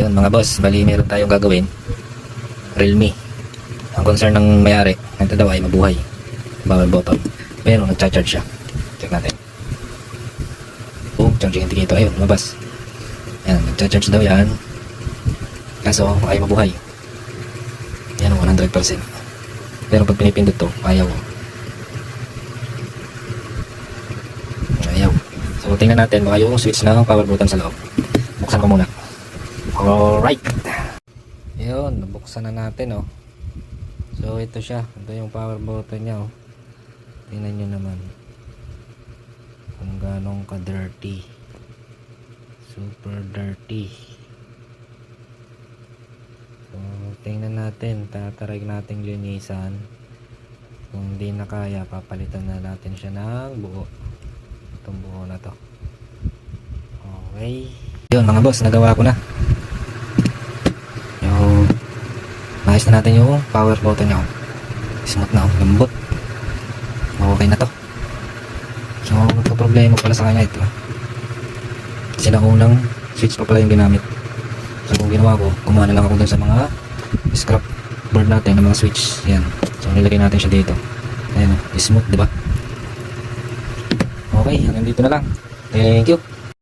Ayun mga boss, bali meron tayong gagawin. Realme. Ang concern ng may-ari, ito daw ay mabuhay. Power button. Pero nagcha-charge siya. Check natin. Boom, charging indicator. Ayun, lumabas. Yan, nagcha-charge daw yan. Kaso ay mabuhay. Yan, 100%. Pero pag pinipindot to, ayaw. Ayaw. So tingnan natin baka yung switch ng power button sa loob. Buksan ko muna. Alright. Yun, nabuksan na natin oh. So ito siya. Ito yung power button niya oh. Tingnan nyo naman kung ganong ka dirty. Super dirty. So tingnan natin. Tatarig natin linisan. Kung hindi na kaya, papalitan na natin siya ng buo. Itong buo na to. Okay. Yun mga boss, nagawa ko na. Yung naayos na natin yung power button niya. Smooth na, lambot. Okay na to. So ito problema pala sa kanya ito. Kasi unang switch pa pala yung ginamit. So kung ginawa ko, kumuha na lang ako dun sa mga scrap board natin ng mga switch. Yan. So nilagay natin siya dito. Ayan, smooth diba? Okay, hanggang dito na lang. Thank you.